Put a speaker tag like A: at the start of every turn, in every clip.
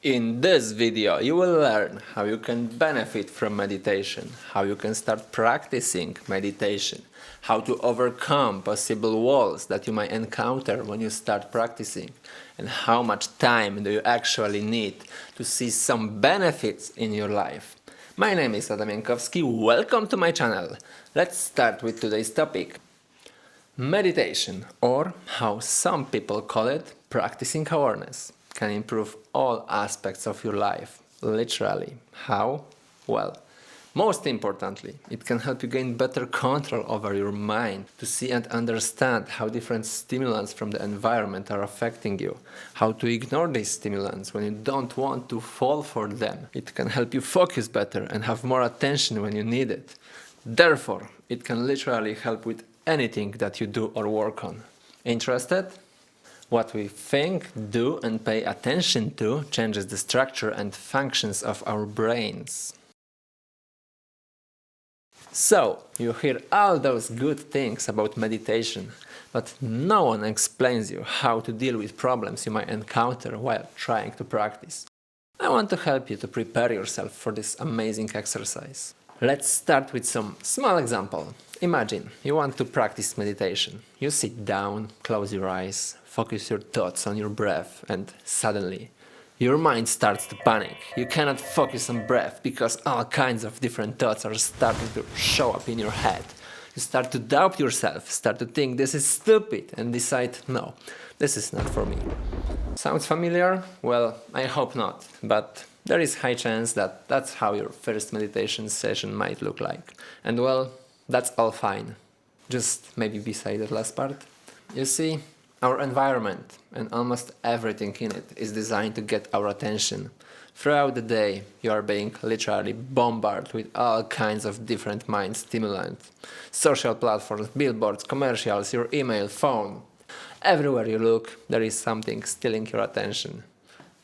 A: In this video, you will learn how you can benefit from meditation, how you can start practicing meditation, how to overcome possible walls that you might encounter when you start practicing, and how much time do you actually need to see some benefits in your life. My name is Adam Jankowski, welcome to my channel. Let's start with today's topic. Meditation, or how some people call it, practicing awareness, can improve all aspects of your life, literally. How? Well, most importantly, it can help you gain better control over your mind, to see and understand how different stimulants from the environment are affecting you, how to ignore these stimulants when you don't want to fall for them. It can help you focus better and have more attention when you need it. Therefore, it can literally help with anything that you do or work on. Interested? What we think, do and pay attention to changes the structure and functions of our brains. So, you hear all those good things about meditation, but no one explains you how to deal with problems you might encounter while trying to practice. I want to help you to prepare yourself for this amazing exercise. Let's start with some small example. Imagine you want to practice meditation. You sit down, close your eyes, focus your thoughts on your breath, and suddenly your mind starts to panic. You cannot focus on breath because all kinds of different thoughts are starting to show up in your head. You start to doubt yourself, start to think this is stupid, and decide, no, this is not for me. Sounds familiar? Well, I hope not, but there is high chance that that's how your first meditation session might look like. And well, that's all fine. Just maybe beside that last part. You see, our environment and almost everything in it is designed to get our attention. Throughout the day, you are being literally bombarded with all kinds of different mind stimulants. Social platforms, billboards, commercials, your email, phone. Everywhere you look, there is something stealing your attention.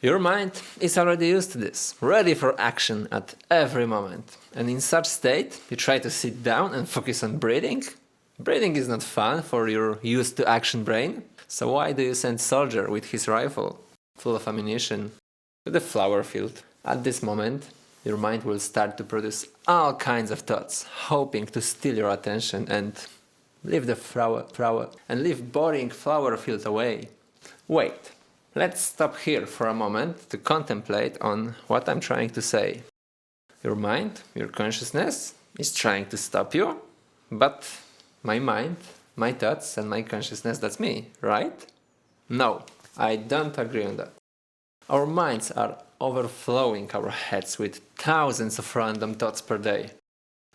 A: Your mind is already used to this, ready for action at every moment. And in such state, you try to sit down and focus on breathing? Breathing is not fun for your used to action brain. So why do you send soldier with his rifle, full of ammunition, to the flower field? At this moment, your mind will start to produce all kinds of thoughts, hoping to steal your attention and leave the leave boring flower field away. Wait. Let's stop here for a moment to contemplate on what I'm trying to say. Your mind, your consciousness, is trying to stop you, but my mind, my thoughts and my consciousness, that's me, right? No, I don't agree on that. Our minds are overflowing our heads with thousands of random thoughts per day.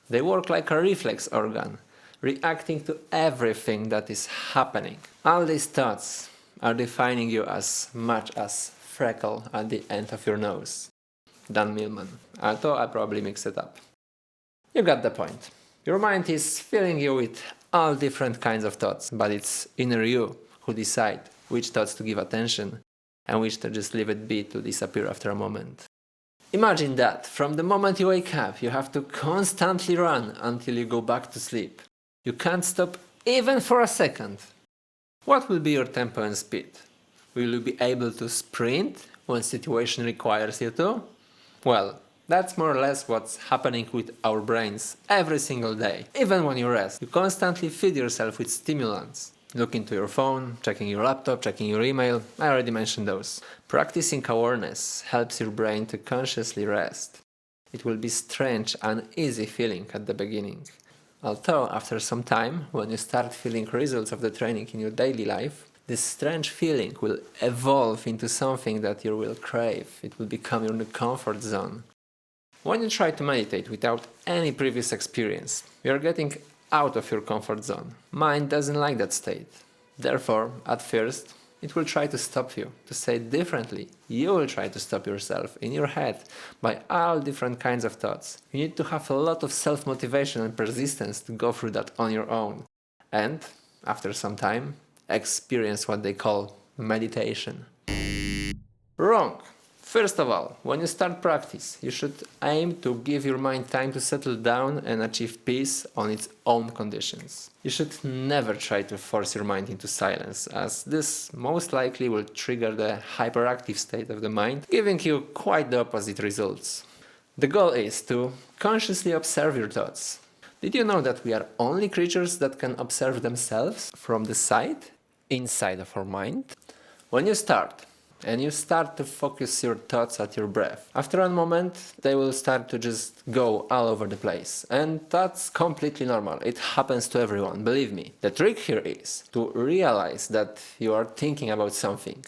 A: They work like a reflex organ, reacting to everything that is happening. All these thoughts are defining you as much as freckle at the end of your nose. Dan Millman. Although I probably mixed it up. You got the point. Your mind is filling you with all different kinds of thoughts, but it's inner you who decide which thoughts to give attention and which to just leave it be to disappear after a moment. Imagine that from the moment you wake up, you have to constantly run until you go back to sleep. You can't stop even for a second. What will be your tempo and speed? Will you be able to sprint when situation requires you to? Well, that's more or less what's happening with our brains every single day. Even when you rest, you constantly feed yourself with stimulants. Look into your phone, checking your laptop, checking your email. I already mentioned those. Practicing awareness helps your brain to consciously rest. It will be strange, uneasy feeling at the beginning. Although, after some time, when you start feeling results of the training in your daily life, this strange feeling will evolve into something that you will crave. It will become your new comfort zone. When you try to meditate without any previous experience, you are getting out of your comfort zone. Mind doesn't like that state. Therefore, at first, it will try to stop you. To say it differently, you will try to stop yourself in your head by all different kinds of thoughts. You need to have a lot of self-motivation and persistence to go through that on your own. And, after some time, experience what they call meditation. Wrong! First of all, when you start practice, you should aim to give your mind time to settle down and achieve peace on its own conditions. You should never try to force your mind into silence, as this most likely will trigger the hyperactive state of the mind, giving you quite the opposite results. The goal is to consciously observe your thoughts. Did you know that we are only creatures that can observe themselves from the side, inside of our mind? When you start to focus your thoughts at your breath, after a moment they will start to just go all over the place. And that's completely normal. It happens to everyone, believe me. The trick here is to realize that you are thinking about something.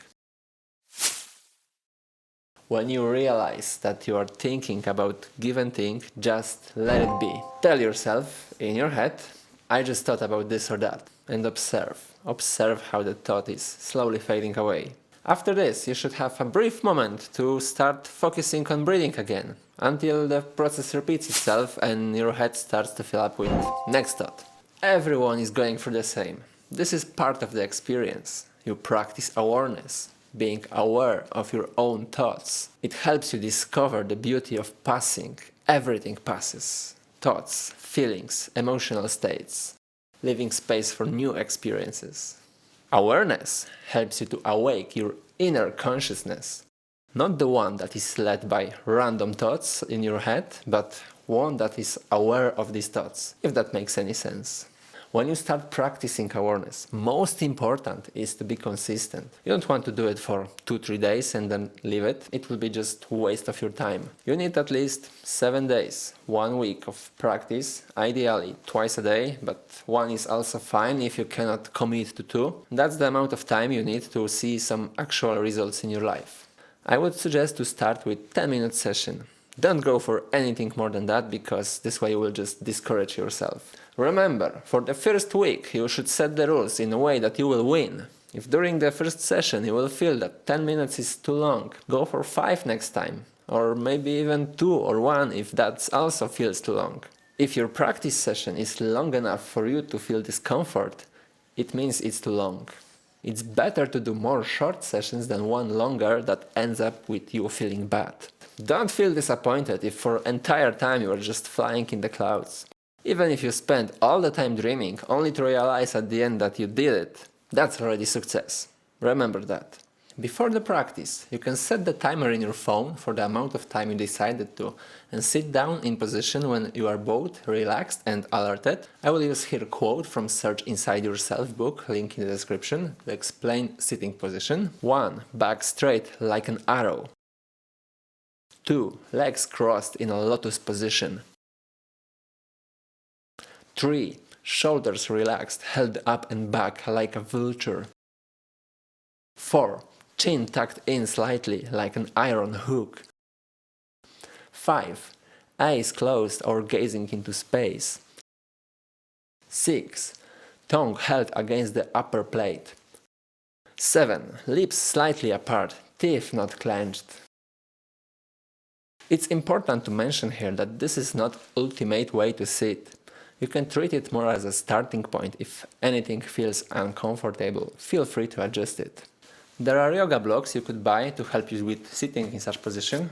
A: When you realize that you are thinking about given thing, just let it be. Tell yourself in your head, I just thought about this or that, and observe. Observe how the thought is slowly fading away. After this, you should have a brief moment to start focusing on breathing again, until the process repeats itself and your head starts to fill up with next thought. Everyone is going through the same. This is part of the experience. You practice awareness, being aware of your own thoughts. It helps you discover the beauty of passing. Everything passes. Thoughts, feelings, emotional states, leaving space for new experiences. Awareness helps you to awake your inner consciousness, not the one that is led by random thoughts in your head, but one that is aware of these thoughts, if that makes any sense. When you start practicing awareness, most important is to be consistent. You don't want to do it for 2-3 days and then leave it. It will be just a waste of your time. You need at least 7 days, 1 week of practice, ideally twice a day, but 1 is also fine if you cannot commit to 2. That's the amount of time you need to see some actual results in your life. I would suggest to start with 10-minute session. Don't go for anything more than that, because this way you will just discourage yourself. Remember, for the first week you should set the rules in a way that you will win. If during the first session you will feel that 10 minutes is too long, go for 5 next time. Or maybe even 2 or 1 if that also feels too long. If your practice session is long enough for you to feel discomfort, it means it's too long. It's better to do more short sessions than one longer that ends up with you feeling bad. Don't feel disappointed if for entire time you are just flying in the clouds. Even if you spend all the time dreaming only to realize at the end that you did it, that's already success. Remember that. Before the practice, you can set the timer in your phone for the amount of time you decided to and sit down in position when you are both relaxed and alerted. I will use here a quote from Search Inside Yourself book, link in the description, to explain sitting position. 1. Back straight like an arrow. 2. Legs crossed in a lotus position. 3. Shoulders relaxed, held up and back like a vulture. 4. Chin tucked in slightly like an iron hook. 5. Eyes closed or gazing into space. 6. Tongue held against the upper plate. 7. Lips slightly apart, teeth not clenched. It's important to mention here that this is not ultimate way to sit. You can treat it more as a starting point. If anything feels uncomfortable, feel free to adjust it. There are yoga blocks you could buy to help you with sitting in such position.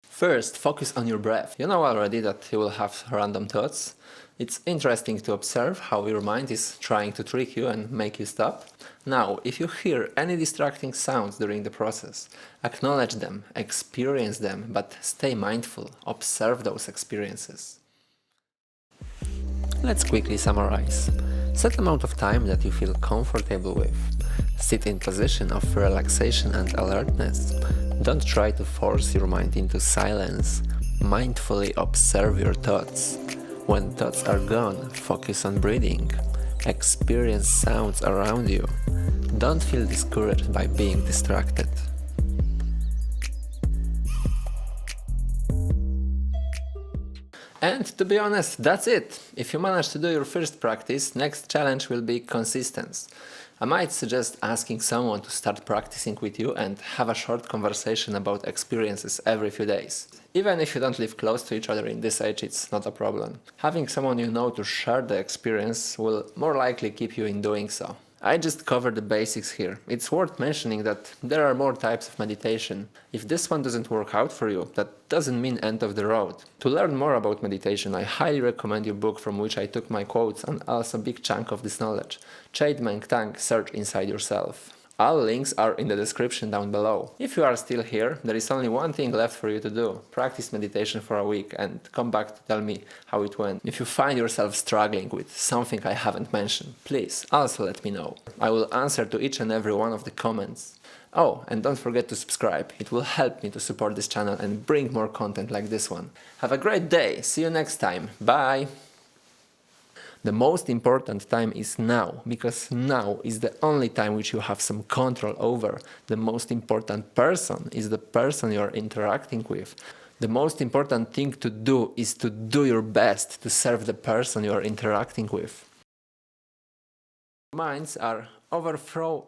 A: First, focus on your breath. You know already that you will have random thoughts. It's interesting to observe how your mind is trying to trick you and make you stop. Now, if you hear any distracting sounds during the process, acknowledge them, experience them, but stay mindful, observe those experiences. Let's quickly summarize. Set amount of time that you feel comfortable with. Sit in position of relaxation and alertness. Don't try to force your mind into silence. Mindfully observe your thoughts. When thoughts are gone, focus on breathing. Experience sounds around you. Don't feel discouraged by being distracted. And to be honest, that's it. If you manage to do your first practice, next challenge will be consistency. I might suggest asking someone to start practicing with you and have a short conversation about experiences every few days. Even if you don't live close to each other in this age, it's not a problem. Having someone you know to share the experience will more likely keep you in doing so. I just covered the basics here. It's worth mentioning that there are more types of meditation. If this one doesn't work out for you, that doesn't mean end of the road. To learn more about meditation, I highly recommend your book from which I took my quotes and also a big chunk of this knowledge. Chade-Meng, Search Inside Yourself. All links are in the description down below. If you are still here, there is only one thing left for you to do. Practice meditation for a week and come back to tell me how it went. If you find yourself struggling with something I haven't mentioned, please also let me know. I will answer to each and every one of the comments. Oh, and don't forget to subscribe. It will help me to support this channel and bring more content like this one. Have a great day. See you next time. Bye! The most important time is now, because now is the only time which you have some control over. The most important person is the person you're interacting with. The most important thing to do is to do your best to serve the person you're interacting with. Minds are overthrow...